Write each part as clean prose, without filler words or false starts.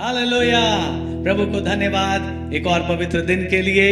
Hallelujah. प्रभु को धन्यवाद एक और पवित्र दिन के लिए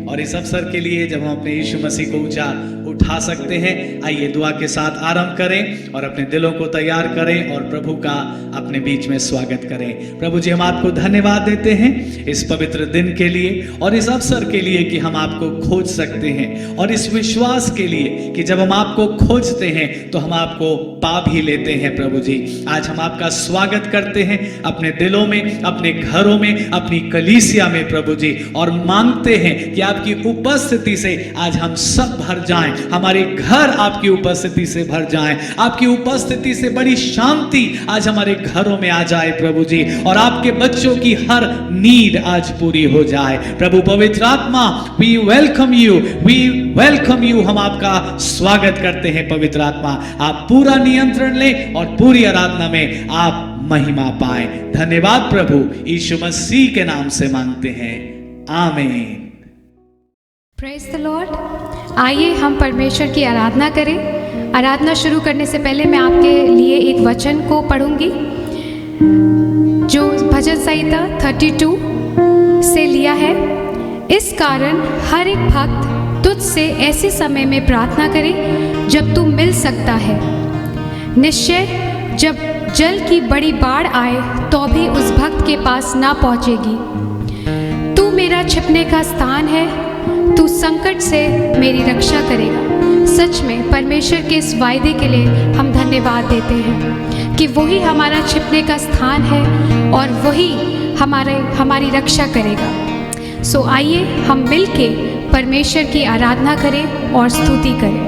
और इस अवसर के लिए जब हम अपने यीशु मसीह को ऊंचा उठा सकते हैं। आइए दुआ के साथ आरंभ करें और अपने दिलों को तैयार करें और प्रभु का अपने बीच में स्वागत करें। प्रभु जी, हम आपको धन्यवाद देते हैं इस पवित्र दिन के लिए और इस अवसर के लिए कि हम आपको खोज सकते हैं, और इस विश्वास के लिए कि जब हम आपको खोजते हैं तो हम आपको पा भी लेते हैं। प्रभु जी, आज हम आपका स्वागत करते हैं अपने दिलों में, अपने घरों में, अपनी कलीसिया में प्रभु जी, और मांगते हैं कि आपकी उपस्थिति से आज हम सब भर जाएं, हमारे घर आपकी उपस्थिति से भर जाएं, आपकी उपस्थिति से बड़ी शांति आज हमारे घरों में आ जाए प्रभु जी, और आपके बच्चों की हर नीड आज पूरी हो जाए। प्रभु पवित्र आत्मा, वी वेलकम यू, हम आपका स्वागत करते हैं। पवित्र आत्मा, आप पूरा नियंत्रण लें और पूरी आराधना में आप महिमा पाएं। धन्यवाद प्रभु, यीशु मसीह के नाम से मांगते हैं, आमीन। Praise the Lord. आइए हम परमेश्वर की आराधना करें। आराधना शुरू करने से पहले मैं आपके लिए एक वचन को पढ़ूंगी जो भजन संहिता 32 से लिया है। इस कारण हर एक भक्त तुझसे ऐसे समय में प्रार्थना करे जब तू मिल सकता है। निश्चय जब जल की बड़ी बाढ़ आए तो भी उस भक्त के पास ना पहुंचेगी। तू मेरा छिपने का स्थान है, तू संकट से मेरी रक्षा करेगा। सच में परमेश्वर के इस वायदे के लिए हम धन्यवाद देते हैं कि वही हमारा छिपने का स्थान है और वही हमारी रक्षा करेगा। सो आइए हम मिलके परमेश्वर की आराधना करें और स्तुति करें।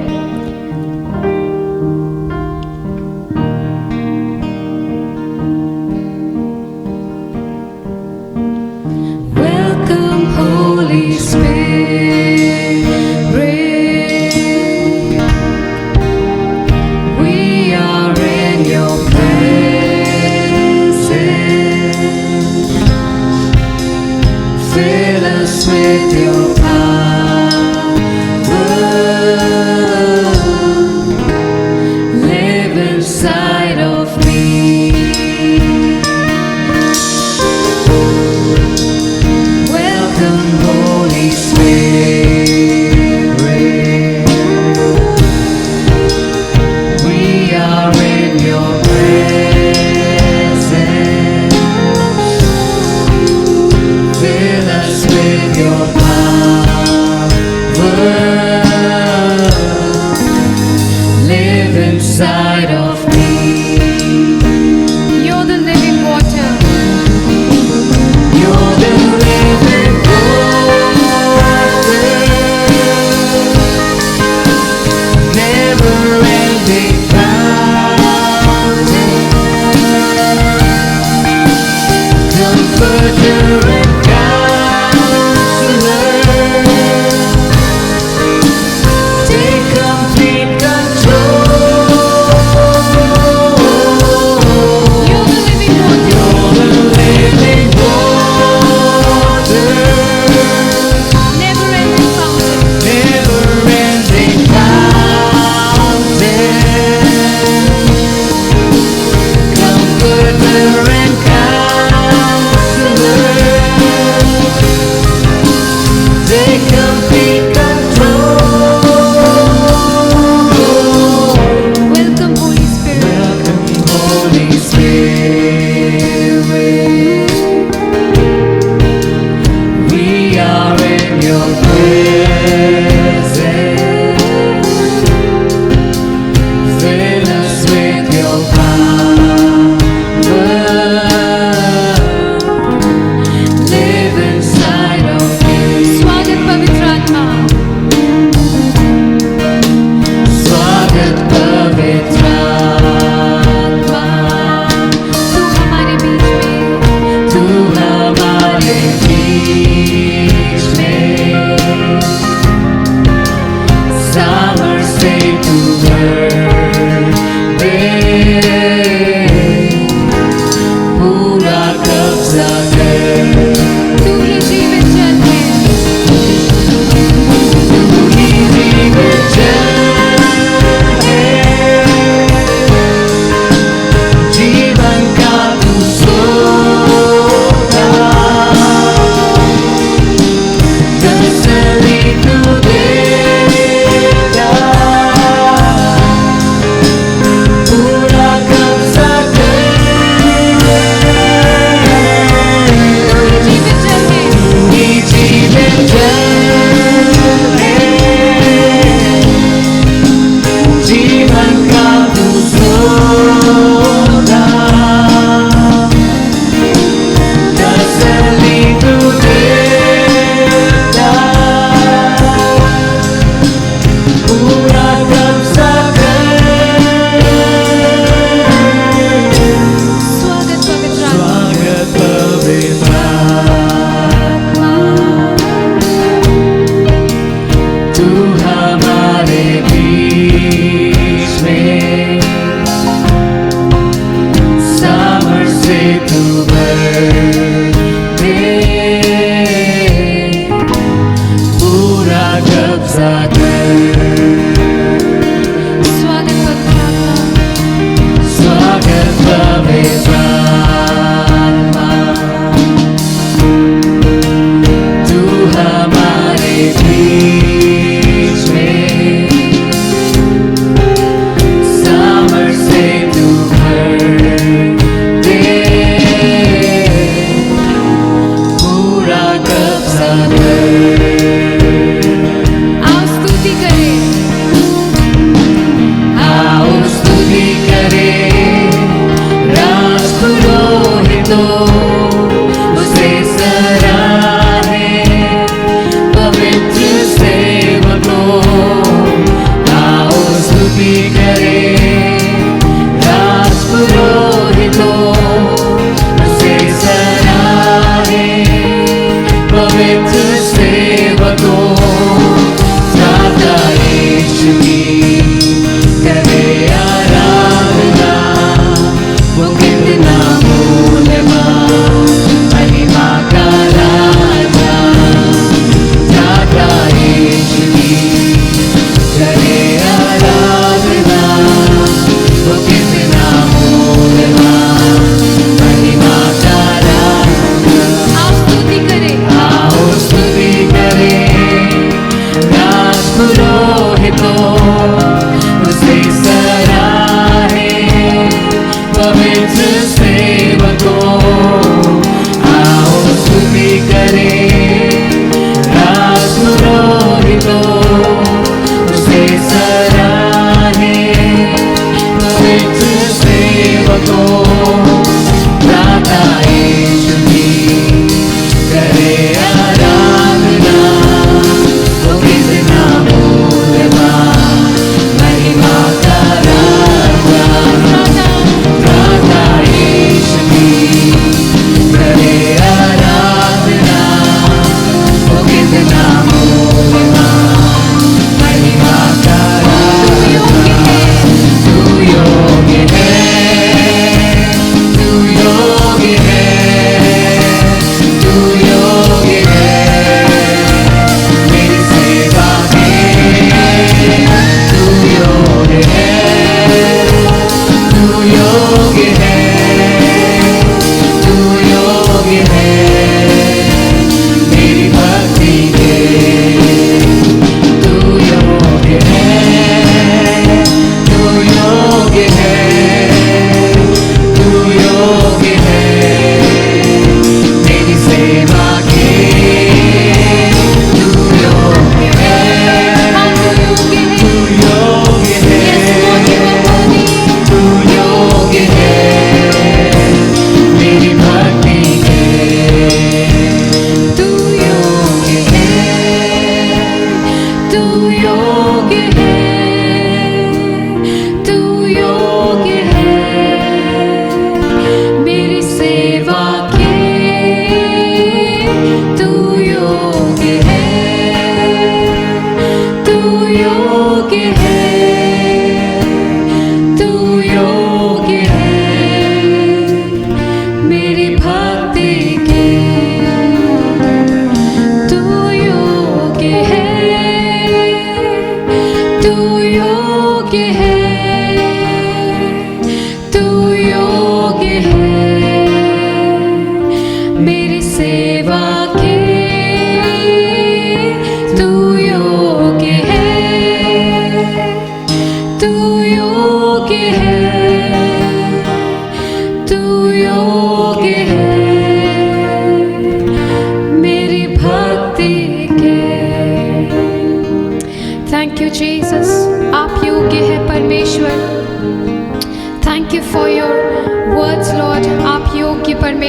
With your power, live inside of me. Welcome, Holy Spirit. We are in your presence. Fill us with your power, live inside of me. You're the living water. You're the living water, never-ending fountain, comforter and take complete control. You're the living water. You're the living water, Never-ending fountain. never-ending fountain, comforter and counselor.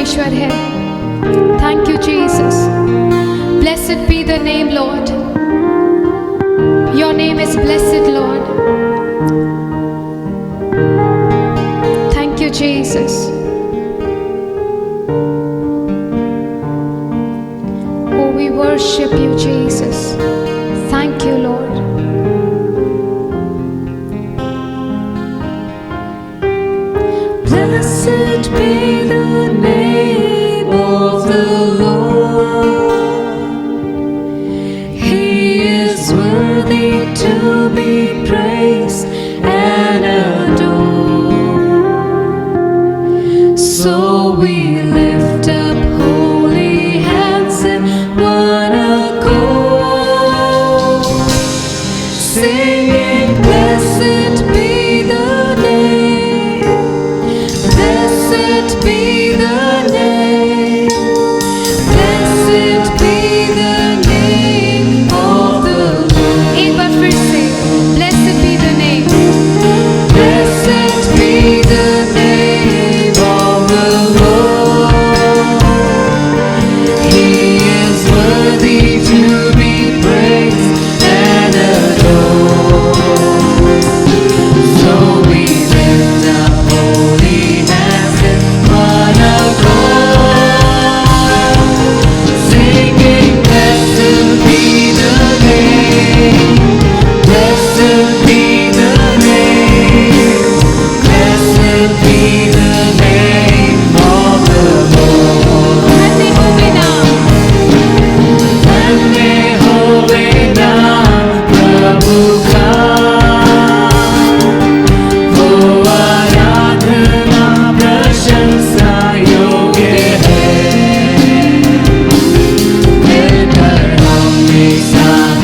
परमेश्वर है। Thank you Jesus. Blessed be the name Lord, your name is blessed Lord. Thank you Jesus. Oh, we worship you, Jesus. Thank you, Lord. Blessed be the name of the Lord. He is worthy to be praised and adored. So we lift up holy hands in one accord, singing, blessed be the name, blessed be the name, blessed be the name of the Lord. एक बार फिर से blessed be the name. Blessed be the name of the Lord. He is worthy to be praised and adored. So we lift up holy hands in one accord, singing, blessed be the name, blessed be the name, blessed be the name of the Lord. धन्य होवे नाम, धन्य होवे नाम प्रभु का, वो आराधना प्रशंसा योग्य है। मिलकर हम एक साथ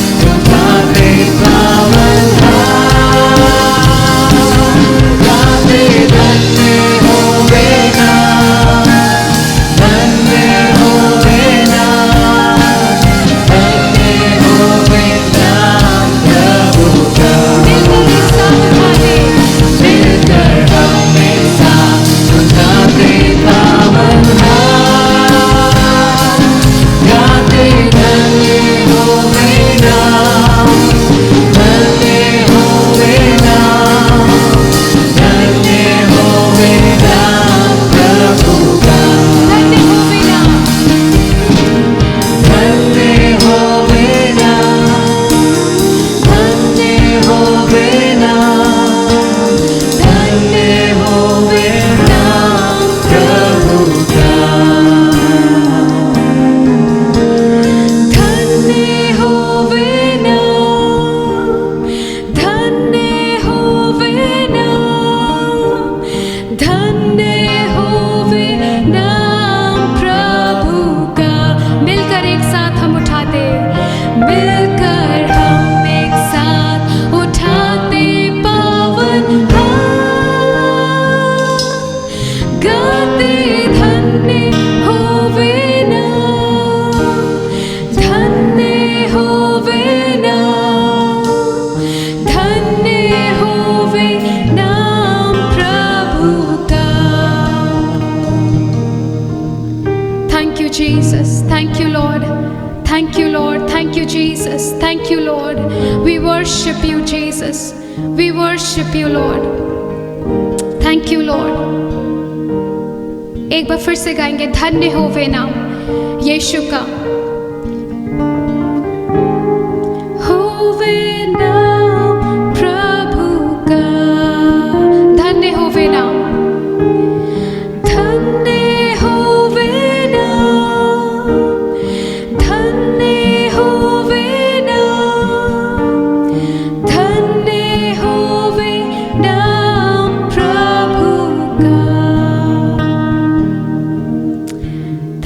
गाते पावन हाथ, गाते धन्य होवे नाम, धन्य होवे नाम, धन्य होवे नाम प्रभु का। मिलकर एक साथ गाते, मिलकर हम एक साथ गाते पावन हाथ, गाते धन्य होवे नाम, धन्य होवे नाम, धन्य होवे नाम प्रभु का। धन्य होवे नाम, धन्य होवे नाम, धन्य होवे नाम, धन्य होवे नाम प्रभु का। धन्य होवे नाम, धन्य होवे नाम, धन्य होवे नाम प्रभु का। मिलकर एक साथ हम उठाते, मिलकर हम एक साथ उठाते पावन हाथ, गाते धन्य होवे नाम, धन्य होवे नाम, धन्य होवे नाम प्रभु का। Thank you, Jesus. Thank you, Lord. Thank you, Lord. Thank you, Jesus. Thank you, Lord. We worship you, Jesus. We worship you, Lord. Thank you, Lord. एक बार फिर से गाएंगे, धन्य होवे नाम यीशु का। होवे नाम प्रभु का, धन्य होवे नाम, धन्य होवे नाम, धन्य होवे नाम, धन्य होवे नाम प्रभु का।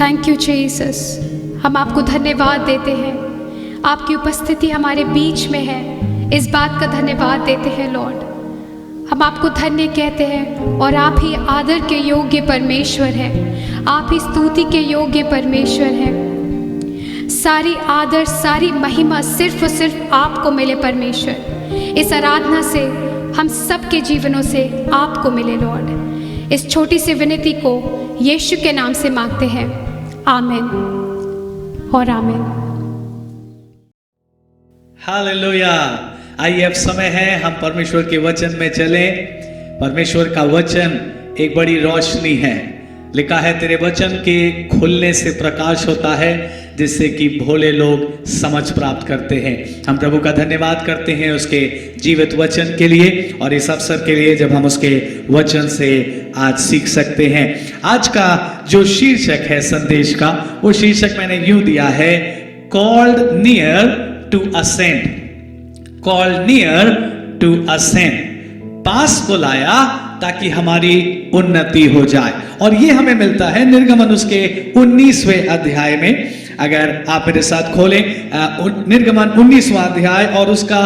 Thank you Jesus. हम आपको धन्यवाद देते हैं, आपकी उपस्थिति हमारे बीच में है, इस बात का धन्यवाद देते हैं लॉर्ड। हम आपको धन्य कहते हैं और आप ही आदर के योग्य परमेश्वर हैं, आप ही स्तुति के योग्य परमेश्वर हैं। सारी आदर, सारी महिमा सिर्फ और सिर्फ आपको मिले परमेश्वर। इस आराधना से हम सबके जीवनों से आपको मिले लॉर्ड। इस छोटी सी विनती को यीशु के नाम से मांगते हैं, आमीन और आमीन। हालेलुया। आइए अब समय है हम परमेश्वर के वचन में चलें। परमेश्वर का वचन एक बड़ी रोशनी है। लिखा है तेरे वचन के खुलने से प्रकाश होता है, जिससे कि भोले लोग समझ प्राप्त करते हैं। हम प्रभु का धन्यवाद करते हैं उसके जीवित वचन के लिए और इस अवसर के लिए जब हम उसके वचन से आज सीख सकते हैं। आज का जो शीर्षक है संदेश का, वो शीर्षक मैंने यूं दिया है, called near to ascend. Called near to ascend, पास बुलाया ताकि हमारी उन्नति हो जाए। और ये हमें मिलता है निर्गमन उसके 19वें अध्याय में। अगर आप मेरे साथ खोलें निर्गमन 19वां अध्याय और उसका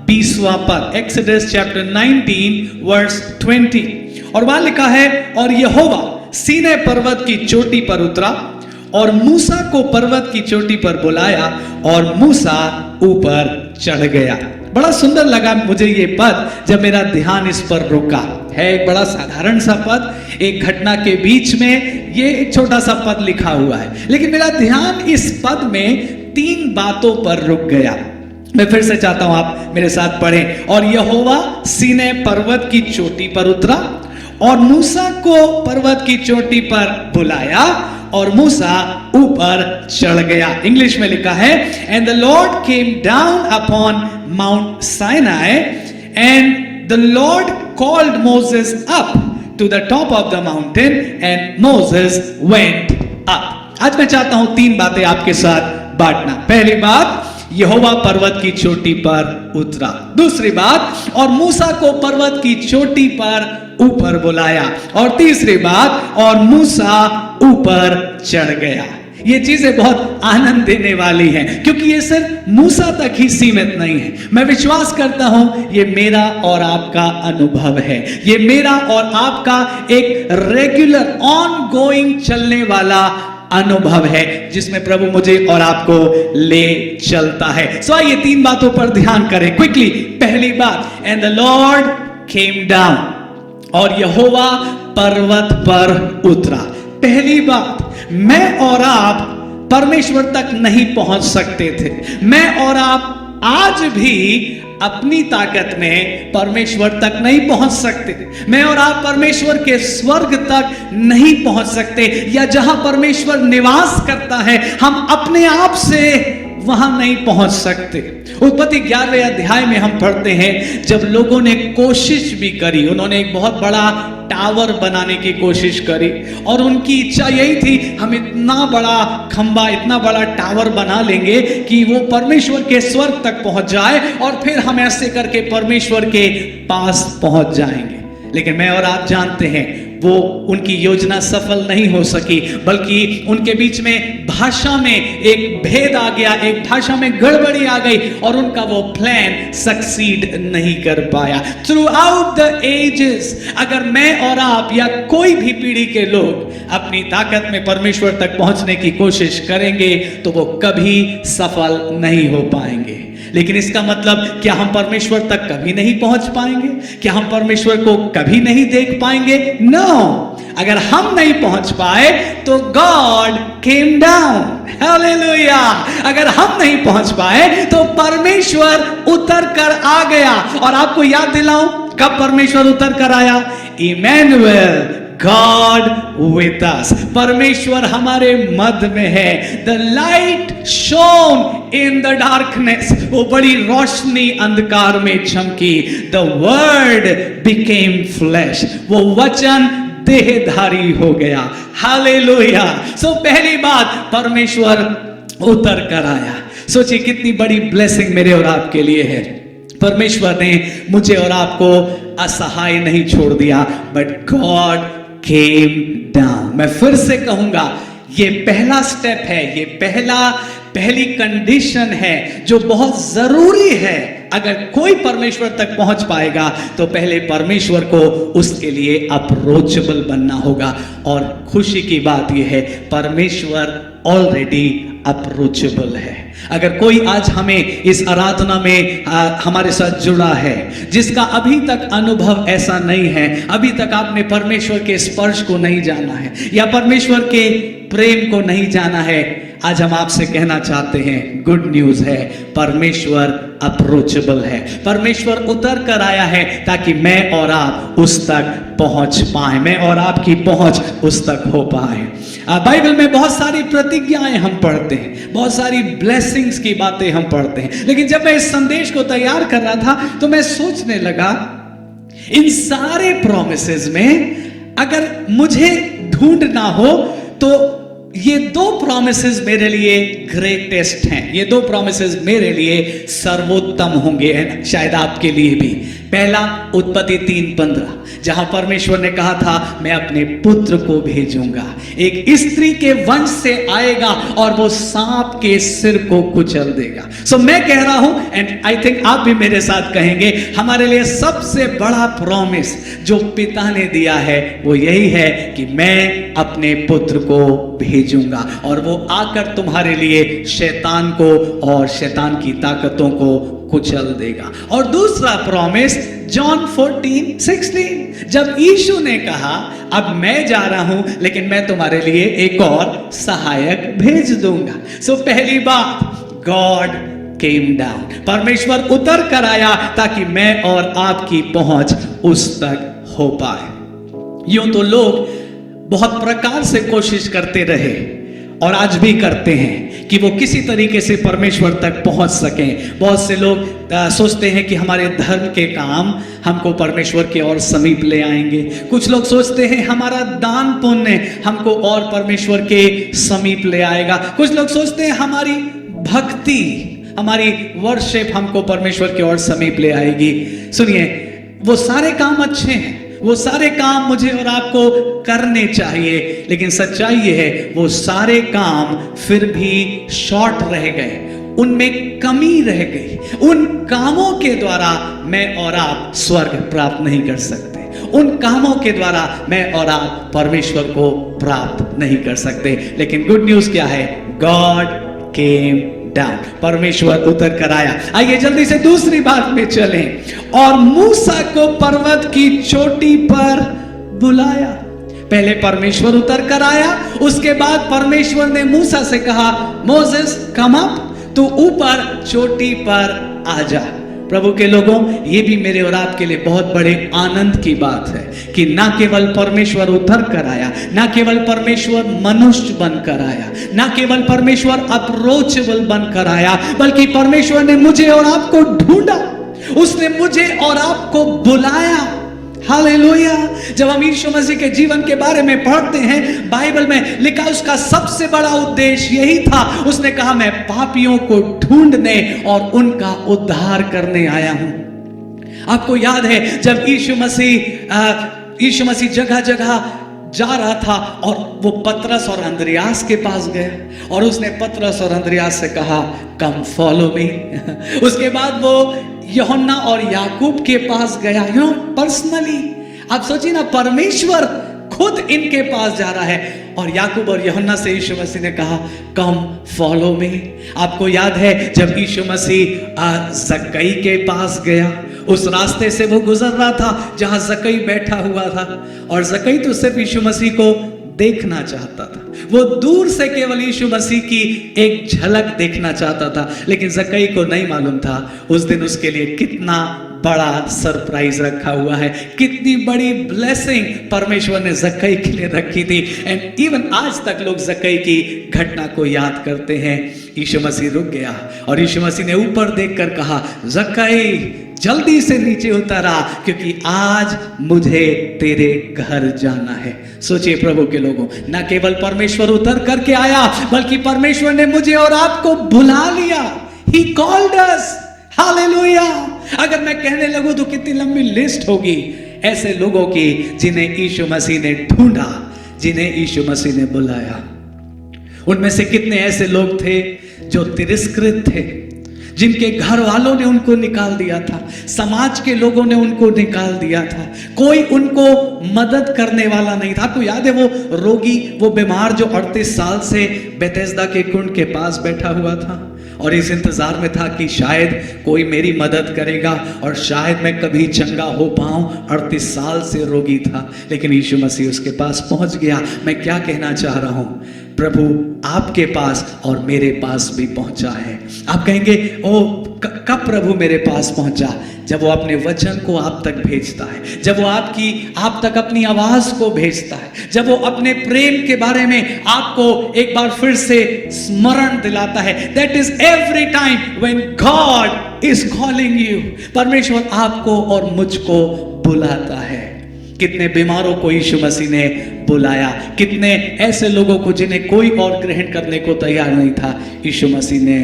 20वां पद, एक्सोडस चैप्टर 19 वर्स 20। और वहां लिखा है, और यहोवा सीनै पर्वत की चोटी पर उतरा और मूसा को पर्वत की चोटी पर बुलाया और मूसा ऊपर चढ़ गया। बड़ा सुंदर लगा मुझे ये पद जब मेरा ध्यान इस पर रुका। है एक बड़ा साधारण सा पद, एक घटना के बीच में ये एक छोटा सा पद लिखा हुआ है, लेकिन मेरा ध्यान इस पद में 3 बातों पर रुक गया। मैं फिर से चाहता हूं आप मेरे साथ पढ़ें। और यहोवा सीनै पर्वत की चोटी पर उतरा और मूसा को पर्वत की चोटी पर बुलाया और मूसा ऊपर चढ़ गया। इंग्लिश में लिखा है, and the Lord came down upon Mount Sinai and the Lord called Moses up to the top of the mountain and Moses went up. आज मैं चाहता हूं 3 बातें आपके साथ बांटना। पहली बात, यहोवा पर्वत की चोटी पर उतरा। दूसरी बात, और मूसा को पर्वत की चोटी पर ऊपर बुलाया। और तीसरी बात, और मूसा ऊपर चढ़ गया। ये चीजें बहुत आनंद देने वाली हैं, क्योंकि ये सिर्फ मूसा तक ही सीमित नहीं है। मैं विश्वास करता हूं ये मेरा और आपका अनुभव है। ये मेरा और आपका एक रेगुलर ऑन गोइंग चलने वाला अनुभव है, जिसमें प्रभु मुझे और आपको ले चलता है। सो आइए 3 बातों पर ध्यान करें क्विकली। पहली बात, and the Lord came down, और यहोवा पर्वत पर उतरा। पहली बात, मैं और आप परमेश्वर तक नहीं पहुंच सकते थे। मैं और आप आज भी अपनी ताकत में परमेश्वर तक नहीं पहुंच सकते। मैं और आप परमेश्वर के स्वर्ग तक नहीं पहुंच सकते, या जहां परमेश्वर निवास करता है हम अपने आप से वहां नहीं पहुंच सकते। उत्पत्ति 11वें अध्याय में हम पढ़ते हैं, जब लोगों ने कोशिश भी करी, उन्होंने एक बहुत बड़ा टावर बनाने की कोशिश करी और उनकी इच्छा यही थी, हम इतना बड़ा खंबा, इतना बड़ा टावर बना लेंगे कि वो परमेश्वर के स्वर्ग तक पहुंच जाए और फिर हम ऐसे करके परमेश्वर के पास पहुंच जाएंगे। लेकिन मैं और आप जानते हैं वो उनकी योजना सफल नहीं हो सकी, बल्कि उनके बीच में भाषा में एक भेद आ गया, एक भाषा में गड़बड़ी आ गई और उनका वो प्लान सक्सीड नहीं कर पाया। थ्रू आउट द एजेस, अगर मैं और आप या कोई भी पीढ़ी के लोग अपनी ताकत में परमेश्वर तक पहुंचने की कोशिश करेंगे तो वो कभी सफल नहीं हो पाएंगे। लेकिन इसका मतलब क्या हम परमेश्वर तक कभी नहीं पहुंच पाएंगे? क्या हम परमेश्वर को कभी नहीं देख पाएंगे? नो। अगर हम नहीं पहुंच पाए तो गॉड केम डाउन। हालेलुया। अगर हम नहीं पहुंच पाए तो परमेश्वर उतर कर आ गया। और आपको याद दिलाऊं कब परमेश्वर उतर कर आया? Emmanuel, God with us। परमेश्वर हमारे मध्य में है। The light shone in the darkness। वो बड़ी रोशनी अंधकार में चमकी। The word became flesh। वो वचन देहधारी हो गया। हालेलुया। सो पहली बात, परमेश्वर उतर कर आया। सोचिए कितनी बड़ी ब्लेसिंग मेरे और आपके लिए है। परमेश्वर ने मुझे और आपको असहाय नहीं छोड़ दिया, बट गॉड came down। मैं फिर से कहूंगा, ये पहला स्टेप है, ये पहली कंडीशन है जो बहुत जरूरी है। अगर कोई परमेश्वर तक पहुंच पाएगा तो पहले परमेश्वर को उसके लिए अप्रोचेबल बनना होगा। और खुशी की बात यह है, परमेश्वर ऑलरेडी अप्रोचेबल है। अगर कोई आज हमें इस आराधना में हमारे साथ जुड़ा है, जिसका अभी तक अनुभव ऐसा नहीं है, अभी तक आपने परमेश्वर के स्पर्श को नहीं जाना है या परमेश्वर के प्रेम को नहीं जाना है, आज हम आपसे कहना चाहते हैं, गुड न्यूज है, परमेश्वर अप्रोचेबल है। परमेश्वर उतर कर आया है ताकि मैं और आप उस तक पहुंच पाए, मैं और आपकी पहुंच उस तक हो पाए। बाइबल में बहुत सारी प्रतिज्ञाएं हम पढ़ते हैं, बहुत सारी ब्लेसिंग्स की बातें हम पढ़ते हैं, लेकिन जब मैं इस संदेश को तैयार कर रहा था तो मैं सोचने लगा, इन सारे प्रोमिसेस में अगर मुझे ढूंढना हो तो ये दो प्रोमिसेस मेरे लिए ग्रेटेस्ट हैं, ये दो प्रोमिसेस मेरे लिए सर्वोत्तम होंगे, शायद आपके लिए भी। पहला उत्पत्ति 3:15, जहां परमेश्वर ने कहा था मैं अपने पुत्र को भेजूंगा, एक स्त्री के वंश से आएगा और वो सांप के सिर को कुचल देगा। सो मैं कह रहा हूं, एंड आई थिंक आप भी मेरे साथ कहेंगे, हमारे लिए सबसे बड़ा प्रॉमिस जो पिता ने दिया है वो यही है कि मैं अपने पुत्र को भेजूंगा और वो आकर तुम्हारे लिए शैतान को और शैतान की ताकतों को कुचल देगा। और दूसरा प्रॉमिस जॉन 14:16, जब यीशु ने कहा अब मैं जा रहा हूं लेकिन मैं तुम्हारे लिए एक और सहायक भेज दूंगा। सो पहली बात, गॉड केम डाउन, परमेश्वर उतर कर आया ताकि मैं और आपकी पहुंच उस तक हो पाए। यूं तो लोग बहुत प्रकार से कोशिश करते रहे और आज भी करते हैं कि वो किसी तरीके से परमेश्वर तक पहुंच सकें। बहुत से लोग सोचते हैं कि हमारे धर्म के काम हमको परमेश्वर के और समीप ले आएंगे। कुछ लोग सोचते हैं हमारा दान पुण्य हमको और परमेश्वर के समीप ले आएगा। कुछ लोग सोचते हैं हमारी भक्ति, हमारी वर्शिप हमको परमेश्वर के और समीप ले आएगी। सुनिए, वो सारे काम अच्छे हैं, वो सारे काम मुझे और आपको करने चाहिए, लेकिन सच्चाई ये है वो सारे काम फिर भी शॉर्ट रह गए, उनमें कमी रह गई। उन कामों के द्वारा मैं और आप स्वर्ग प्राप्त नहीं कर सकते, उन कामों के द्वारा मैं और आप परमेश्वर को प्राप्त नहीं कर सकते। लेकिन गुड न्यूज क्या है? गॉड केम डाउन, परमेश्वर उतर कर आया। आइए जल्दी से दूसरी बात में चलें। और मूसा को पर्वत की चोटी पर बुलाया। पहले परमेश्वर उतर कर आया, उसके बाद परमेश्वर ने मूसा से कहा मोसेस कम अप, तू ऊपर चोटी पर आ जा। प्रभु के लोगों, ये भी मेरे और आपके लिए बहुत बड़े आनंद की बात है कि ना केवल परमेश्वर उतर कर आया, ना केवल परमेश्वर मनुष्य बनकर आया, ना केवल परमेश्वर अप्रोचेबल बनकर आया, बल्कि परमेश्वर ने मुझे और आपको ढूंढा, उसने मुझे और आपको बुलाया। हालेलुया। जब हम यीशु मसीह के जीवन के बारे में पढ़ते हैं, बाइबल में लिखा उसका सबसे बड़ा उद्देश्य यही था। उसने कहा मैं पापियों को ढूंढने और उनका उद्धार करने आया हूं। आपको याद है जब यीशु मसीह जगह जगह जा रहा था और वो पतरस और अंद्रियास के पास गया और उसने पतरस और अंद्रियास से कहा कम फॉलो मी। उसके बाद वो यूहन्ना और याकूब के पास गया, पर्सनली। आप सोचिए ना, परमेश्वर खुद इनके पास जा रहा है और याकूब और यूहन्ना से यीशु मसीह ने कहा कम फॉलो मी। आपको याद है जब यीशु मसीह जक्कई के पास गया, उस रास्ते से वो गुजर रहा था जहां जक्कई बैठा हुआ था और जक्कई तो सिर्फ यीशु मसीह को देखना चाहता था, वो दूर से केवल यीशु मसीह की एक झलक देखना चाहता था, लेकिन जक्कई को नहीं मालूम था उस दिन उसके लिए कितना बड़ा सरप्राइज रखा हुआ है, कितनी बड़ी ब्लेसिंग परमेश्वर ने जक्कई के लिए रखी थी। एंड इवन आज तक लोग जक्कई की घटना को याद करते हैं। यीशु मसीह रुक गया और यीशु मसीह ने ऊपर देखकर कहा जक्कई जल्दी से नीचे उतरा क्योंकि आज मुझे तेरे घर जाना है। सोचिए प्रभु के लोगों, ना केवल परमेश्वर उतर करके आया बल्कि परमेश्वर ने मुझे और आपको बुला लिया। He called us. हालेलुया। अगर मैं कहने लगूं तो कितनी लंबी लिस्ट होगी ऐसे लोगों की जिन्हें यीशु मसीह ने ढूंढा, जिन्हें यीशु मसीह ने बुलाया। उनमें से कितने ऐसे लोग थे जो तिरस्कृत थे, जिनके घर वालों ने उनको निकाल दिया था, समाज के लोगों ने उनको निकाल दिया था, कोई उनको मदद करने वाला नहीं था। आपको याद है वो रोगी, वो बीमार जो 38 साल से बेथेस्दा के कुंड के पास बैठा हुआ था और इस इंतजार में था कि शायद कोई मेरी मदद करेगा और शायद मैं कभी चंगा हो पाऊं। 38 साल से रोगी था, लेकिन यीशु मसीह उसके पास पहुंच गया। मैं क्या कहना चाह रहा हूं, प्रभु आपके पास और मेरे पास भी पहुंचा है। आप कहेंगे ओ कब प्रभु मेरे पास पहुंचा? जब वो अपने वचन को आप तक भेजता है, जब वो आप तक अपनी आवाज को भेजता है, जब वो अपने प्रेम के बारे में आपको एक बार फिर से स्मरण दिलाता है। That is every time when God is calling you. परमेश्वर आपको और मुझको बुलाता है। कितने बीमारों को यीशु मसीह ने बुलाया, कितने ऐसे लोगों को जिन्हें कोई और ग्रहण करने को तैयार नहीं था, यीशु मसीह ने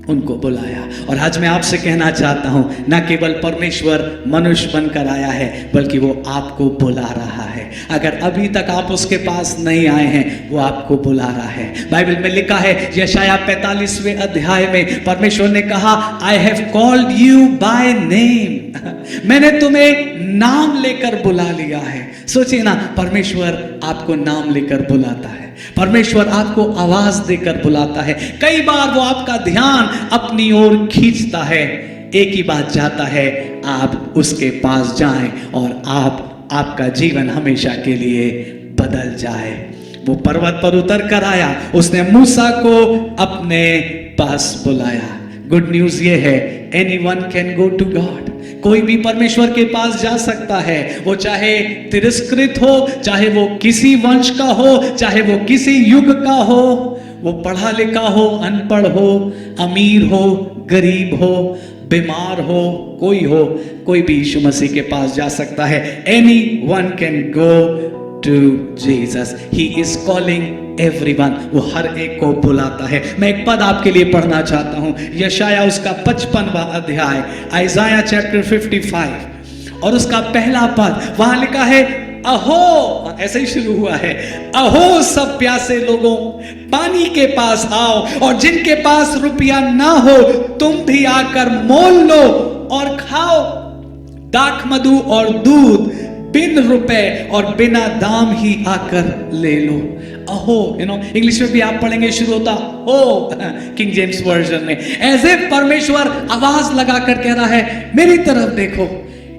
उनको बुलाया। और आज मैं आपसे कहना चाहता हूं, ना केवल परमेश्वर मनुष्य बनकर आया है, बल्कि वो आपको बुला रहा है। अगर अभी तक आप उसके पास नहीं आए हैं, वो आपको बुला रहा है। बाइबल में लिखा है यशायाह 45वें अध्याय में परमेश्वर ने कहा, I have called you by name. मैंने तुम्हें नाम लेकर बुला लिया है। सोचिए ना, परमेश्वर आपको नाम लेकर बुलाता है, परमेश्वर आपको आवाज देकर बुलाता है। कई बार वो आपका ध्यान अपनी ओर खींचता है, एक ही बात चाहता है, आप उसके पास जाएं और आपका जीवन हमेशा के लिए बदल जाए। वो पर्वत पर उतर कर आया, उसने मूसा को अपने पास बुलाया। गुड न्यूज ये है, anyone can go to God. कोई भी परमेश्वर के पास जा सकता है। वो चाहे तिरस्कृत हो, चाहे वो किसी वंश का हो, चाहे वो किसी युग का हो, वो पढ़ा लिखा हो, अनपढ़ हो, अमीर हो, गरीब हो, बीमार हो, कोई भी यीशु मसीह के पास जा सकता है। Anyone can go to Jesus. He is calling everyone. वो हर एक को बुलाता है। मैं एक पद आपके लिए पढ़ना चाहता हूं, यशायाह उसका 55वां अध्याय, आइज़ाया चैप्टर 55 और उसका पहला पद। वहां लिखा है, अहो, ऐसे ही शुरू हुआ है, अहो सब प्यासे लोगों, पानी के पास आओ, और जिनके पास रुपया ना हो तुम भी आकर मोल लो और खाओ। दाख मधु और दूध बिन रुपए और बिना दाम ही आकर ले लो। अहो, इंग्लिश में भी आप पढ़ेंगे, शुरू होता हो, किंग जेम्स वर्जन में। ऐसे परमेश्वर आवाज लगाकर कह रहा है, मेरी तरफ देखो,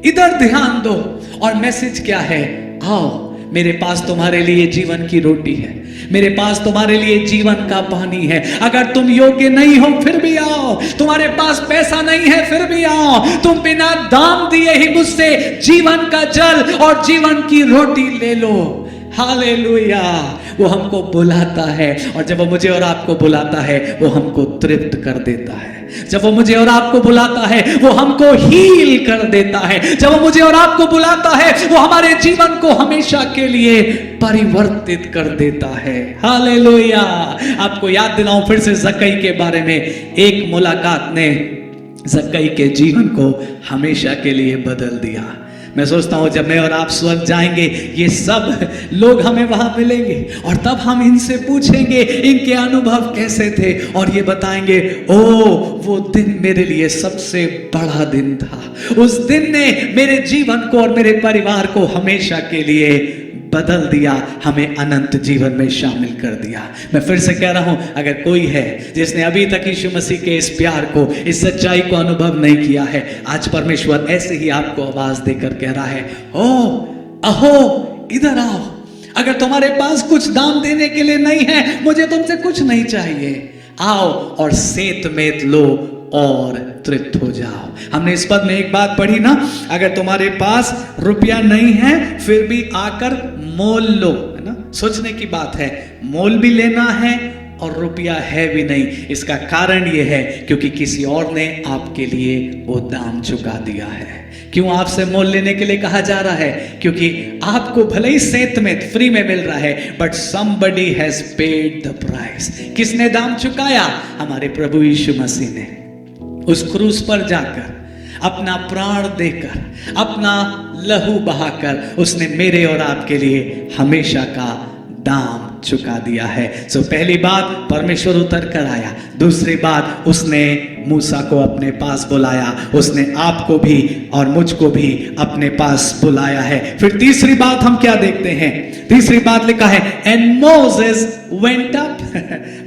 इधर ध्यान दो। और मैसेज क्या है? आओ, मेरे पास तुम्हारे लिए जीवन की रोटी है, मेरे पास तुम्हारे लिए जीवन का पानी है। अगर तुम योग्य नहीं हो फिर भी आओ, तुम्हारे पास पैसा नहीं है फिर भी आओ, तुम बिना दाम दिए ही मुझसे जीवन का जल और जीवन की रोटी ले लो। हालेलुया। वो हमको बुलाता है, और जब वो मुझे और आपको बुलाता है, वो हमको तृप्त कर देता है। जब वो मुझे और आपको बुलाता है, वो हमको हील कर देता है। जब वो मुझे और आपको बुलाता है, वो हमारे जीवन को हमेशा के लिए परिवर्तित कर देता है। हालेलुया। आपको याद दिलाऊं फिर से जक्कई के बारे में। एक मुलाकात ने जक्कई के जीवन को हमेशा के लिए बदल दिया। मैं सोचता हूं जब मैं और आप स्वर्ग जाएंगे, ये सब लोग हमें वहां मिलेंगे और तब हम इनसे पूछेंगे इनके अनुभव कैसे थे, और ये बताएंगे, ओ वो दिन मेरे लिए सबसे बड़ा दिन था। उस दिन ने मेरे जीवन को और मेरे परिवार को हमेशा के लिए बदल दिया, हमें अनंत जीवन में शामिल कर दिया। मैं फिर से कह रहा हूं, अगर कोई है जिसने अभी तक यीशु मसीह के इस प्यार को, इस सच्चाई को अनुभव नहीं किया है, आज परमेश्वर ऐसे ही आपको आवाज देकर कह रहा है, ओ अहो इधर आओ। अगर तुम्हारे पास कुछ दाम देने के लिए नहीं है, मुझे तुमसे कुछ नहीं चाहिए, आओ और सेंत मेत लो और तृप्त हो जाओ। हमने इस पद में एक बात पढ़ी ना, अगर तुम्हारे पास रुपया नहीं है फिर भी आकर मोल लो, है ना। सोचने की बात है, मोल भी लेना है और रुपया है भी नहीं। इसका कारण यह है क्योंकि किसी और ने आपके लिए वो दाम चुका दिया है। क्यों आपसे मोल लेने के लिए कहा जा रहा है? क्योंकि आपको भले ही सेंत में फ्री में मिल रहा है, but somebody has paid the price। किसने दाम चुकाया? हमारे प्रभु यीशु मसीह ने। उस क्रूस पर जाकर अपना प्राण देकर, अपना लहू बहाकर उसने मेरे और आपके लिए हमेशा का दाम चुका दिया है। सो पहली बात, परमेश्वर उतर कर आया। दूसरी बात, उसने मूसा को अपने पास बुलाया, उसने आपको भी और मुझको भी अपने पास बुलाया है। फिर तीसरी बात हम क्या देखते हैं? तीसरी बात लिखा है एंड मोसेस वेंट अप।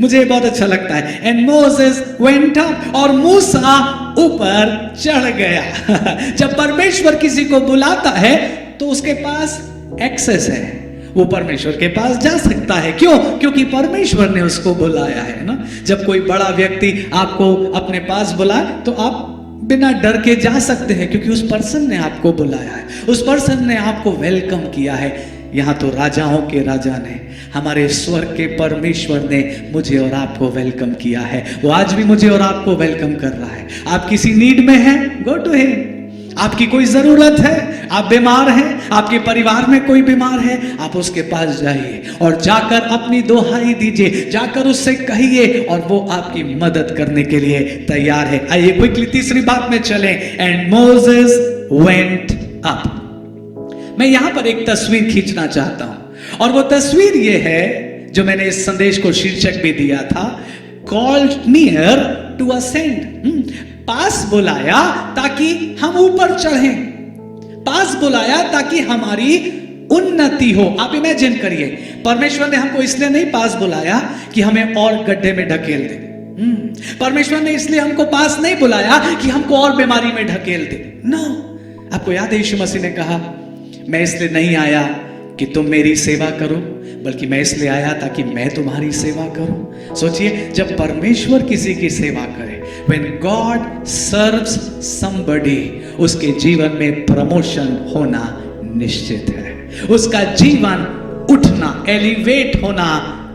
मुझे बहुत अच्छा लगता है, एंड मोसेस वेंट अप, और मूसा ऊपर चढ़ गया। जब परमेश्वर किसी को बुलाता है तो उसके पास एक्सेस है, वो परमेश्वर के पास जा सकता है। क्यों? क्योंकि परमेश्वर ने उसको बुलाया है ना। जब कोई बड़ा व्यक्ति आपको अपने पास बुलाए तो आप बिना डर के जा सकते हैं, क्योंकि उस पर्सन ने आपको बुलाया है, उस पर्सन ने आपको वेलकम किया है। यहाँ तो राजाओं के राजा ने, हमारे स्वर्ग के परमेश्वर ने मुझे और आपको वेलकम किया है। वो आज भी मुझे और आपको वेलकम कर रहा है। आप किसी नीड में हैं, गो टू हिम। आपकी कोई जरूरत है, आप बीमार हैं, आपके परिवार में कोई बीमार है, आप उसके पास जाइए और जाकर अपनी दुहाई दीजिए, जाकर उससे कहिए और वो आपकी मदद करने के लिए तैयार है। आइए क्विकली तीसरी बात में चलें, एंड मोसेस वेंट अप। मैं यहां पर एक तस्वीर खींचना चाहता हूं, और वो तस्वीर ये है जो मैंने इस संदेश को शीर्षक भी दिया था, कॉल्ड नियर टू असेंड। पास बुलाया ताकि हम ऊपर चढ़ें, पास बुलाया ताकि हमारी उन्नति हो। आप इमेजिन करिए, परमेश्वर ने हमको इसलिए नहीं पास बुलाया कि हमें और गड्ढे में ढकेल दे। परमेश्वर ने इसलिए हमको पास नहीं बुलाया कि हमको और बीमारी में ढकेल दे। नो, आपको याद है यीशु मसीह ने कहा, मैं इसलिए नहीं आया कि तुम मेरी सेवा करो, बल्कि मैं इसलिए आया ताकि मैं तुम्हारी सेवा करूं। सोचिए, जब परमेश्वर किसी की सेवा करे, when God serves somebody, उसके जीवन में प्रमोशन होना निश्चित है, उसका जीवन उठना, एलिवेट होना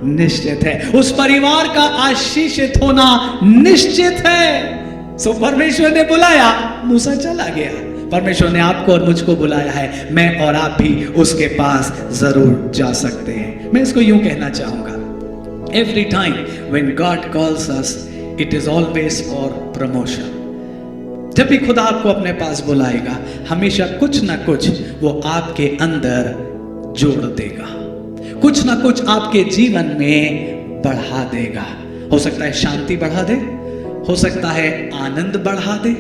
निश्चित है, उस परिवार का आशीषित होना निश्चित है। सो परमेश्वर ने बुलाया, मूसा चला गया। परमेश्वर ने आपको और मुझको बुलाया है, मैं और आप भी उसके पास जरूर जा सकते हैं। मैं इसको यूं कहना चाहूंगा, every time when God calls us, it is always for promotion. जब भी खुदा आपको अपने पास बुलाएगा, हमेशा कुछ ना कुछ वो आपके अंदर जोड़ देगा, कुछ ना कुछ आपके जीवन में बढ़ा देगा। हो सकता है शांति बढ़ा दे, हो सकता है आनंद बढ़ा दे,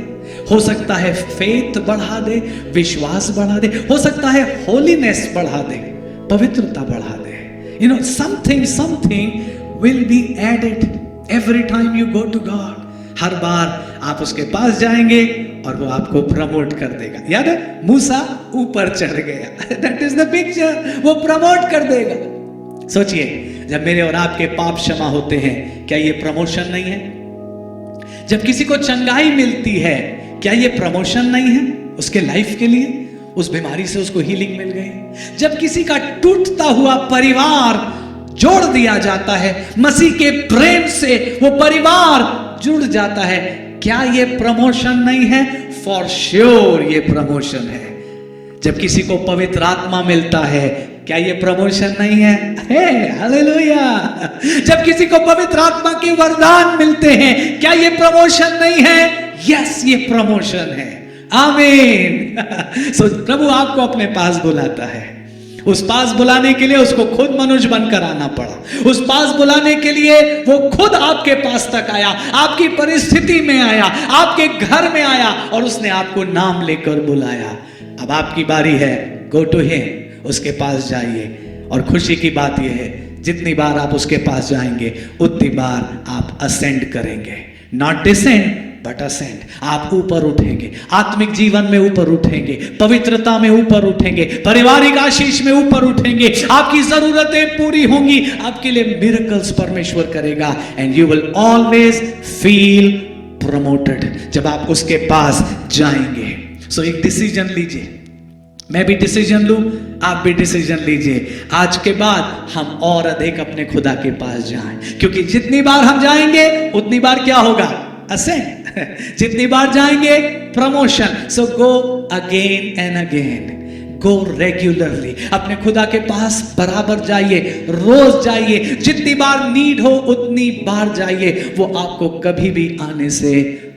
हो सकता है फेथ बढ़ा दे, विश्वास बढ़ा दे, हो सकता है होलीनेस बढ़ा दे, पवित्रता बढ़ा दे। You know, something will be added every time you go to God. हर बार आप उसके पास जाएंगे और वो आपको प्रमोट कर देगा। याद है, मूसा ऊपर चढ़ गया, दैट इज द पिक्चर, वो प्रमोट कर देगा। सोचिए, जब मेरे और आपके पाप क्षमा होते हैं, क्या ये प्रमोशन नहीं है? जब किसी को चंगाई मिलती है, क्या ये प्रमोशन नहीं है उसके लाइफ के लिए? उस बीमारी से उसको हीलिंग मिल गई। जब किसी का टूटता हुआ परिवार जोड़ दिया जाता है, मसीह के प्रेम से वो परिवार जुड़ जाता है, क्या ये प्रमोशन नहीं है? फॉर श्योर ये प्रमोशन है। जब किसी को पवित्र आत्मा मिलता है, क्या ये प्रमोशन नहीं है? हालेलुया। जब किसी को पवित्र आत्मा के वरदान मिलते हैं, क्या ये प्रमोशन नहीं है? यस, ये प्रमोशन है। आमीन। सो प्रभु आपको अपने पास बुलाता है। उस पास बुलाने के लिए उसको खुद मनुष्य बनकर आना पड़ा। उस पास बुलाने के लिए वो खुद आपके पास तक आया, आपकी परिस्थिति में आया, आपके घर में आया, और उसने आपको नाम लेकर बुलाया। अब आपकी बारी है, गो टू हिम, उसके पास जाइए। और खुशी की बात यह है, जितनी बार आप उसके पास जाएंगे, उतनी बार आप असेंड करेंगे, नॉट डिसेंड बट असेंड। आप ऊपर उठेंगे, आत्मिक जीवन में ऊपर उठेंगे, पवित्रता में ऊपर उठेंगे, पारिवारिक आशीष में ऊपर उठेंगे, आपकी जरूरतें पूरी होंगी, आपके लिए मिरेकल्स परमेश्वर करेगा, and you will always feel promoted जब आप उसके पास जाएंगे। सो एक डिसीजन लीजिए, मैं भी डिसीजन लूं, आप भी डिसीजन लीजिए। आज के बाद हम और अधिक अपने खुदा के पास जाएं, क्योंकि जितनी बार हम जाएंगे उतनी बार क्या होगा? असेंड। जितनी बार जाएंगे, promotion. So go again and again, go regularly. अपने खुदा के पास बराबर जाइए, रोज जाइए, जितनी बार नीड हो उतनी बार जाइए। वो आपको कभी भी आने से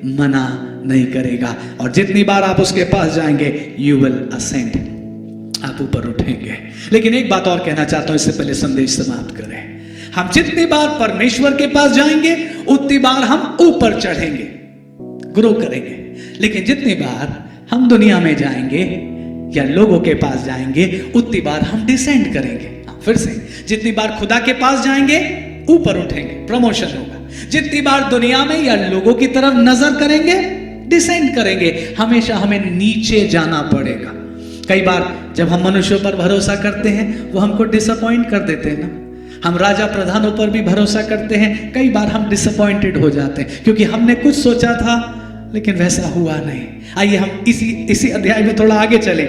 मना नहीं करेगा, और जितनी बार आप उसके पास जाएंगे, यू विल असेंड, आप ऊपर उठेंगे। लेकिन एक बात और कहना चाहता हूं इससे पहले संदेश समाप्त करें। हम जितनी बार परमेश्वर के पास जाएंगे उतनी बार हम ऊपर चढ़ेंगे, ग्रो करेंगे। लेकिन जितनी बार हम दुनिया में जाएंगे या लोगों के पास जाएंगे उतनी बार हम डिसेंड करेंगे। फिर से, जितनी बार खुदा के पास जाएंगे ऊपर उठेंगे, प्रमोशन होगा। जितनी बार दुनिया में या लोगों की तरफ नजर करेंगे डिसेंड करेंगे, हमेशा हमें नीचे जाना पड़ेगा। कई बार जब हम मनुष्यों पर भरोसा करते हैं वो हमको डिसअपॉइंट कर देते हैं ना। हम राजा प्रधानों पर भी भरोसा करते हैं, कई बार हम डिसअपॉइंटेड हो जाते हैं क्योंकि हमने कुछ सोचा था लेकिन वैसा हुआ नहीं। आइए हम इसी अध्याय में थोड़ा आगे चले,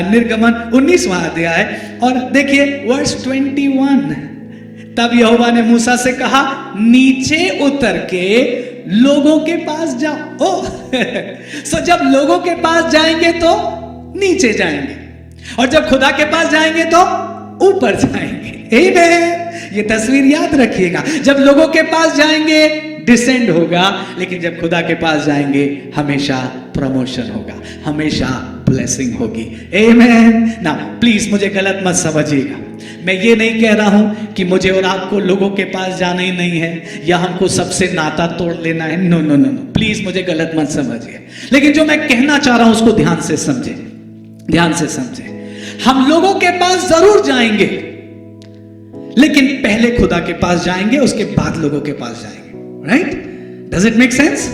निर्गमन 19वां अध्याय और देखिए वर्स 21। तब यहोवा ने मूसा से कहा, नीचे उतर के लोगों के पास जाओ। सो जब लोगों के पास जाएंगे तो नीचे जाएंगे और जब खुदा के पास जाएंगे तो ऊपर जाएंगे। आमीन। ये तस्वीर याद रखिएगा, जब लोगों के पास जाएंगे डिसेंड होगा, लेकिन जब खुदा के पास जाएंगे हमेशा प्रमोशन होगा, हमेशा ब्लेसिंग होगी। आमीन ना। प्लीज मुझे गलत मत समझिएगा, मैं ये नहीं कह रहा हूं कि मुझे और आपको लोगों के पास जाना ही नहीं है या हमको सबसे नाता तोड़ लेना है। No no no no, please मुझे गलत मत समझिए। लेकिन जो मैं कहना चाह रहा हूं उसको ध्यान से समझे, ध्यान से समझे। हम लोगों के पास जरूर जाएंगे लेकिन पहले खुदा के पास जाएंगे, उसके बाद लोगों के पास जाएंगे। Right? Does it make sense?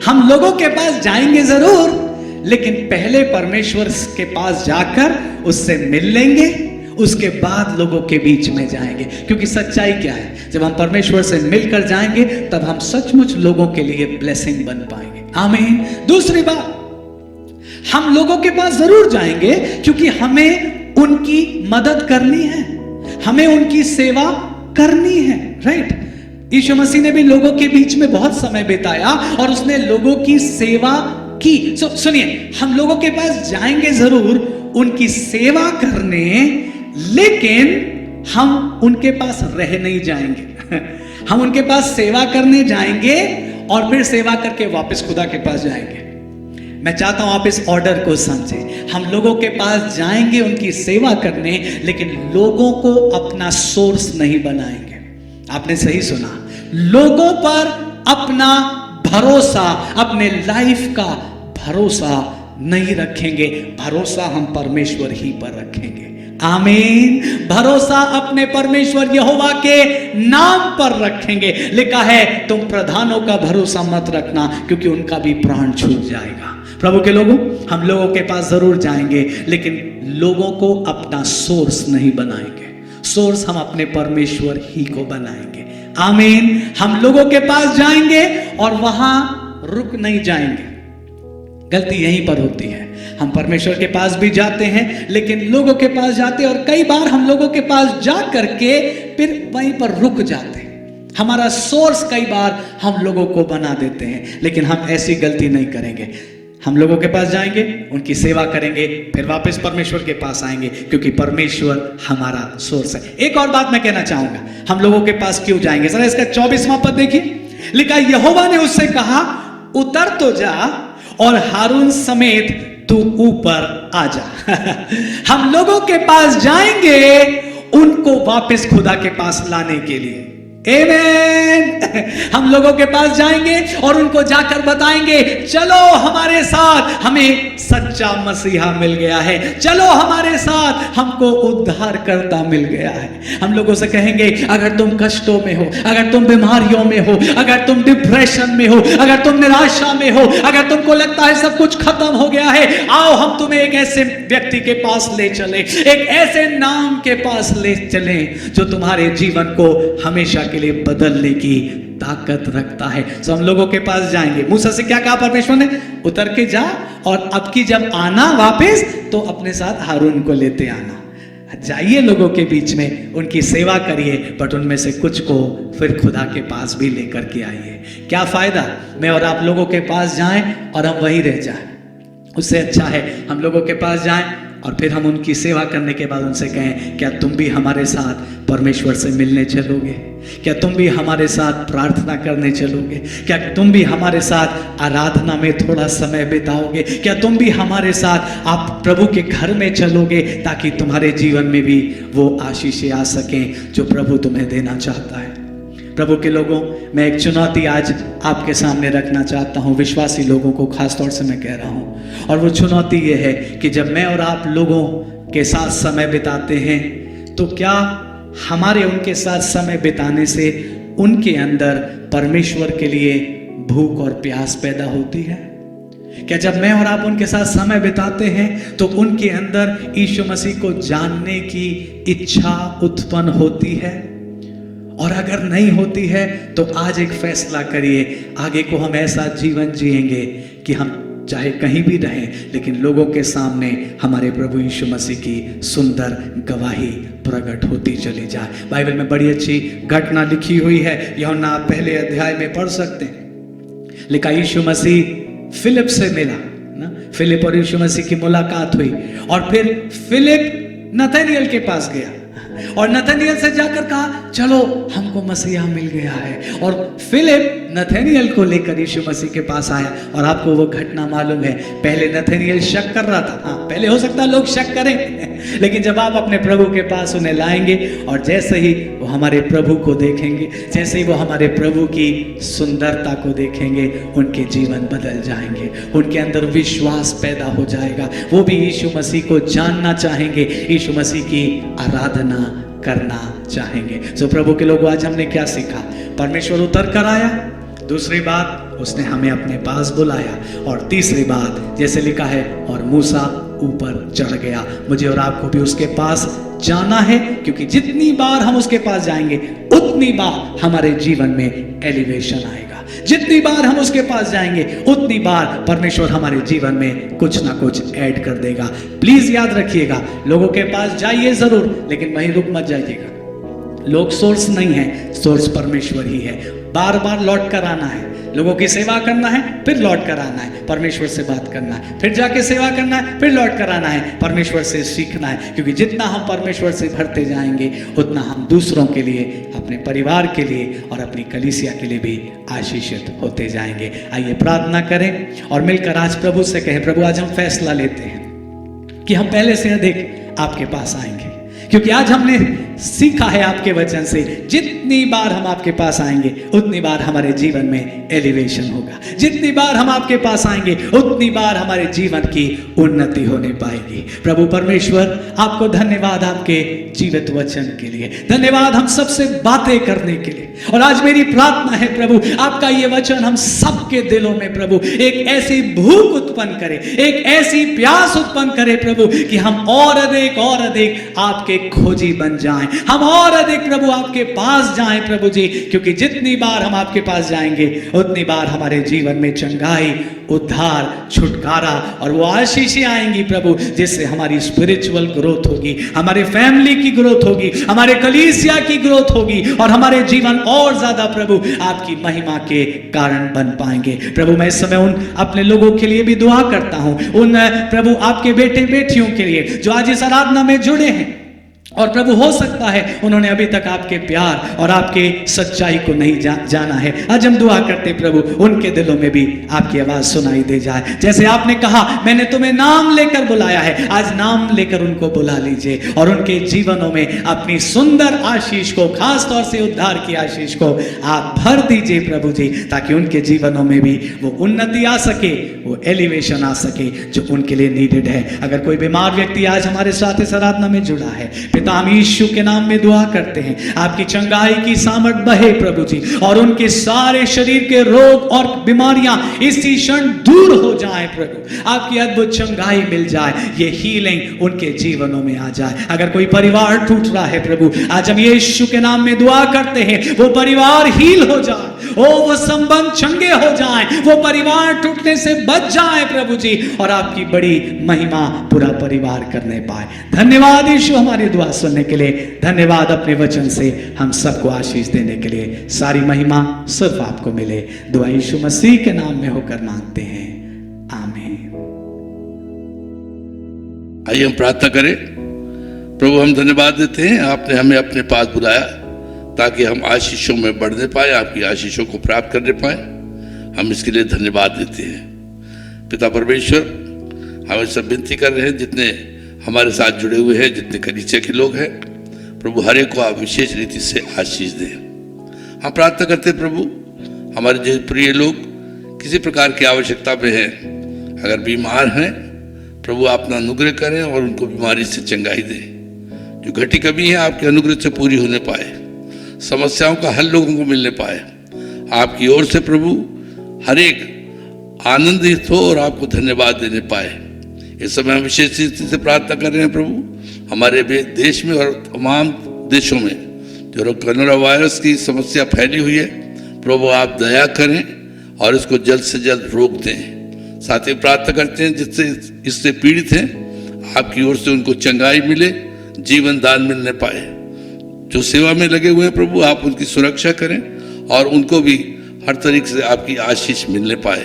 हम लोगों के पास जाएंगे जरूर लेकिन पहले परमेश्वर के पास जाकर उससे मिल लेंगे, उसके बाद लोगों के बीच में जाएंगे। क्योंकि सच्चाई क्या है, जब हम परमेश्वर से मिलकर जाएंगे तब हम सचमुच लोगों के लिए ब्लेसिंग बन पाएंगे। आमीन। दूसरी बात, हम लोगों के पास जरूर जाएंगे क्योंकि हमें उनकी मदद करनी है, हमें उनकी सेवा करनी है। राइट? यीशु मसीह ने भी लोगों के बीच में बहुत समय बिताया और उसने लोगों की सेवा की। सुनिए, हम लोगों के पास जाएंगे जरूर उनकी सेवा करने, लेकिन हम उनके पास रह नहीं जाएंगे। हम उनके पास सेवा करने जाएंगे और फिर सेवा करके वापस खुदा के पास जाएंगे। मैं चाहता हूं आप इस ऑर्डर को समझें। हम लोगों के पास जाएंगे उनकी सेवा करने, लेकिन लोगों को अपना सोर्स नहीं बनाएंगे। आपने सही सुना, लोगों पर अपना भरोसा, अपने लाइफ का भरोसा नहीं रखेंगे। भरोसा हम परमेश्वर ही पर रखेंगे। आमीन। भरोसा अपने परमेश्वर यहोवा के नाम पर रखेंगे। लिखा है, तुम प्रधानों का भरोसा मत रखना क्योंकि उनका भी प्राण छूट जाएगा। प्रभु के लोगों, हम लोगों के पास जरूर जाएंगे लेकिन लोगों को अपना सोर्स नहीं बनाएंगे। सोर्स हम अपने परमेश्वर ही को बनाएंगे। आमीन। हम लोगों के पास जाएंगे और वहां रुक नहीं जाएंगे। गलती यहीं पर होती है, हम परमेश्वर के पास भी जाते हैं लेकिन लोगों के पास जाते हैं और कई बार हम लोगों के पास जा करके फिर वहीं पर रुक जाते हैं। हमारा सोर्स कई बार हम लोगों को बना देते हैं, लेकिन हम ऐसी गलती नहीं करेंगे। हम लोगों के पास जाएंगे, उनकी सेवा करेंगे, फिर वापस परमेश्वर के पास आएंगे क्योंकि परमेश्वर हमारा सोर्स है। एक और बात मैं कहना चाहूंगा, हम लोगों के पास क्यों जाएंगे, जरा इसका 24वां पद देखिए। लिखा, यहोवा ने उससे कहा, उतर तो जा और हारून समेत तू ऊपर आ जा। हम लोगों के पास जाएंगे उनको वापस खुदा के पास लाने के लिए। आमीन। हम लोगों के पास जाएंगे और उनको जाकर बताएंगे, चलो हमारे साथ, हमें सच्चा मसीहा मिल गया है, चलो हमारे साथ, हमको उद्धार करता मिल गया है। हम लोगों से कहेंगे, अगर तुम कष्टों में हो, अगर तुम बीमारियों में हो, अगर तुम डिप्रेशन में हो, अगर तुम निराशा में हो, अगर तुमको लगता है सब कुछ खत्म हो गया है, आओ हम तुम्हें एक ऐसे व्यक्ति के पास ले चले, एक ऐसे नाम के पास ले चले जो तुम्हारे जीवन को हमेशा के लिए बदलने की ताकत रखता है। तो हम लोगों के पास जाएंगे। मूसा से क्या कहा परमेश्वर ने? उतर के जा और अब की जब आना वापस तो अपने साथ हारून को लेते आना। जाइए लोगों के बीच में, उनकी सेवा करिए, बट उनमें से कुछ को फिर खुदा के पास भी लेकर के आइए। क्या फायदा मैं और आप लोगों के पास जाएं और हम वहीं रह जाएं? उससे अच्छा है हम लोगों के पास जाएं और फिर हम उनकी सेवा करने के बाद उनसे कहें, क्या तुम भी हमारे साथ परमेश्वर से मिलने चलोगे? क्या तुम भी हमारे साथ प्रार्थना करने चलोगे? क्या तुम भी हमारे साथ आराधना में थोड़ा समय बिताओगे? क्या तुम भी हमारे साथ आप प्रभु के घर में चलोगे ताकि तुम्हारे जीवन में भी वो आशीषें आ सकें जो प्रभु तुम्हें देना चाहता है? प्रभु के लोगों, मैं एक चुनौती आज आपके सामने रखना चाहता हूँ, विश्वासी लोगों को खास तौर से मैं कह रहा हूँ। और वो चुनौती ये है कि जब मैं और आप लोगों के साथ समय बिताते हैं तो क्या हमारे उनके साथ समय बिताने से उनके अंदर परमेश्वर के लिए भूख और प्यास पैदा होती है? क्या जब मैं और आप उनके साथ समय बिताते हैं तो उनके अंदर यीशु मसीह को जानने की इच्छा उत्पन्न होती है? और अगर नहीं होती है तो आज एक फैसला करिए, आगे को हम ऐसा जीवन जिएंगे कि हम चाहे कहीं भी रहें लेकिन लोगों के सामने हमारे प्रभु यीशु मसीह की सुंदर गवाही प्रकट होती चली जाए। बाइबल में बड़ी अच्छी घटना लिखी हुई है, यूहन्ना पहले अध्याय में पढ़ सकते हैं। लिखा, यीशु मसीह फिलिप से मिला ना, फिलिप और यीशु मसीह की मुलाकात हुई और फिर फिलिप नतनएल के पास गया और नतनएल से जाकर कहा, चलो हमको मसीहा मिल गया है। और फिलिप नतनएल को लेकर यीशु मसीह के पास आया। और आपको वो घटना मालूम है, पहले नतनएल शक कर रहा था। हाँ, पहले हो सकता है लोग शक करें, लेकिन जब आप अपने प्रभु के पास उन्हें लाएंगे और जैसे ही वो हमारे प्रभु को देखेंगे, जैसे ही वो हमारे प्रभु की सुंदरता को देखेंगे, उनके जीवन बदल जाएंगे, उनके अंदर विश्वास पैदा हो जाएगा। वो भी यीशु मसीह को जानना चाहेंगे, यीशु मसीह की आराधना करना चाहेंगे। सो प्रभु के लोगों, आज हमने क्या सीखा? परमेश्वर उतर कर आया, दूसरी बात उसने हमें अपने पास बुलाया, और तीसरी बात जैसे लिखा है, और मूसा ऊपर चढ़ गया। मुझे और आपको भी उसके पास जाना है, क्योंकि जितनी बार हम उसके पास जाएंगे उतनी बार हमारे जीवन में एलिवेशन आएगा। जितनी बार हम उसके पास जाएंगे उतनी बार परमेश्वर हमारे जीवन में कुछ ना कुछ ऐड कर देगा। प्लीज याद रखिएगा, लोगों के पास जाइए जरूर, लेकिन वहीं रुक मत जाइएगा। लोग सोर्स नहीं है, सोर्स परमेश्वर ही है। बार बार लौट कर आना है, लोगों की सेवा करना है, फिर लौट कर आना है, परमेश्वर से बात करना है, फिर जाके सेवा करना है, फिर लौट कर आना है, परमेश्वर से सीखना है। क्योंकि जितना हम परमेश्वर से भरते जाएंगे उतना हम दूसरों के लिए, अपने परिवार के लिए और अपनी कलीसिया के लिए भी आशीषित होते जाएंगे। आइए प्रार्थना करें और मिलकर आज प्रभु से कहें, प्रभु आज हम फैसला लेते हैं कि हम पहले से अधिक आपके पास आएंगे, क्योंकि आज हमने सीखा है आपके वचन से, जितनी बार हम आपके पास आएंगे उतनी बार हमारे जीवन में एलिवेशन होगा। जितनी बार हम आपके पास आएंगे उतनी बार हमारे जीवन की उन्नति होने पाएगी। प्रभु परमेश्वर, आपको धन्यवाद आपके जीवित वचन के लिए, धन्यवाद हम सबसे बातें करने के लिए। और आज मेरी प्रार्थना है प्रभु, आपका ये वचन हम सबके दिलों में प्रभु एक ऐसी भूख उत्पन्न करे, एक ऐसी प्यास उत्पन्न करे प्रभु, कि हम और अधिक आपके खोजी बन जाएं, हम और अधिक प्रभु आपके पास जाएं प्रभु जी। क्योंकि जितनी बार हम आपके पास जाएंगे उतनी बार हमारे जीवन में चंगाई, उद्धार, छुटकारा और वो आशीषें आएंगी प्रभु, जिससे हमारी स्पिरिचुअल ग्रोथ होगी, हमारे फैमिली की ग्रोथ होगी, हमारे कलीसिया की ग्रोथ होगी, और हमारे जीवन और ज्यादा प्रभु आपकी महिमा के कारण बन पाएंगे। प्रभु मैं इस समय उन अपने लोगों के लिए भी दुआ करता हूं, उन प्रभु आपके बेटे बेटियों के लिए जो आज इस आराधना में जुड़े हैं, और प्रभु हो सकता है उन्होंने अभी तक आपके प्यार और आपके सच्चाई को नहीं जाना है। आज हम दुआ करते प्रभु उनके दिलों में भी आपकी आवाज सुनाई दे जाए। जैसे आपने कहा मैंने तुम्हें नाम लेकर बुलाया है, आज नाम लेकर उनको बुला लीजिए और उनके जीवनों में अपनी सुंदर आशीष को, खास तौर से उद्धार की आशीष को आप भर दीजिए प्रभु जी, ताकि उनके जीवनों में भी वो उन्नति आ सके, वो एलिवेशन आ सके जो उनके लिए नीडेड है। अगर कोई बीमार व्यक्ति आज हमारे साथ इस आराधना में जुड़ा है, पिता हम यीशु के नाम में दुआ करते हैं, आपकी चंगाई की सामर्थ बहे प्रभु जी, और उनके सारे शरीर के रोग और बीमारियां इसी क्षण दूर हो जाएं प्रभु, आपकी अद्भुत चंगाई मिल जाए, ये हीलिंग उनके जीवनों में आ जाए। अगर कोई परिवार टूट रहा है प्रभु, आज हम यीशु के नाम में दुआ करते हैं वो परिवार हील हो जाए, वो संबंध चंगे हो जाएं, वो परिवार टूटने से बच जाए प्रभु जी, और आपकी बड़ी महिमा पूरा परिवार करने पाए। धन्यवाद यीशु हमारी दुआ सुनने के लिए, धन्यवाद अपने वचन से हम सबको आशीष देने के लिए। सारी महिमा सिर्फ आपको मिले, दुआ यीशु मसीह के नाम में होकर मांगते हैं, आमीन। आइए हम प्रार्थना करें। प्रभु हम धन्यवाद देते हैं, आपने हमें अपने पास बुलाया ताकि हम आशीषों में बढ़ने पाए, आपकी आशीषों को प्राप्त करने पाए। हम इसके लिए धन्यवाद देते हैं। पिता परमेश्वर, हम सब विनती कर रहे हैं जितने हमारे साथ जुड़े हुए हैं, जितने कलीसिया के लोग हैं, प्रभु हर एक को आप विशेष रीति से आशीष दें। हम प्रार्थना करते हैं प्रभु, हमारे जो प्रिय लोग किसी प्रकार की आवश्यकता में हैं, अगर बीमार हैं प्रभु आप अपना अनुग्रह करें और उनको बीमारी से चंगाई दें। जो घटी कमी है आपके अनुग्रह से पूरी होने पाए, समस्याओं का हल लोगों को मिलने पाए। आपकी ओर से प्रभु हर एक आनंदित हो और आपको धन्यवाद देने पाए। इस समय हम विशेष रीति से प्रार्थना कर रहे हैं प्रभु, हमारे देश में और तमाम देशों में जो कोरोना वायरस की समस्या फैली हुई है, प्रभु आप दया करें और इसको जल्द से जल्द रोक दें। साथ ही प्रार्थना करते हैं जिससे इससे पीड़ित हैं, आपकी ओर से उनको चंगाई मिले, जीवन दान मिलने पाए। जो सेवा में लगे हुए हैं प्रभु आप उनकी सुरक्षा करें और उनको भी हर तरीके से आपकी आशीष मिलने पाए।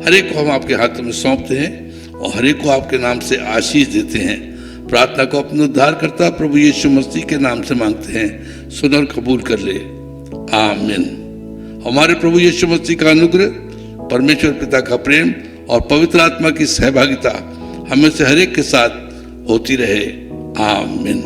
हर एक को हम आपके हाथों में सौंपते हैं और हर एक को आपके नाम से आशीष देते हैं। प्रार्थना को अपने उद्धारकर्ता प्रभु यीशु मसीह के नाम से मांगते हैं, सुन और कबूल कर ले, आमीन। हमारे प्रभु यीशु मसीह का अनुग्रह, परमेश्वर पिता का प्रेम और पवित्र आत्मा की सहभागिता हमें से हर एक के साथ होती रहे, आमीन।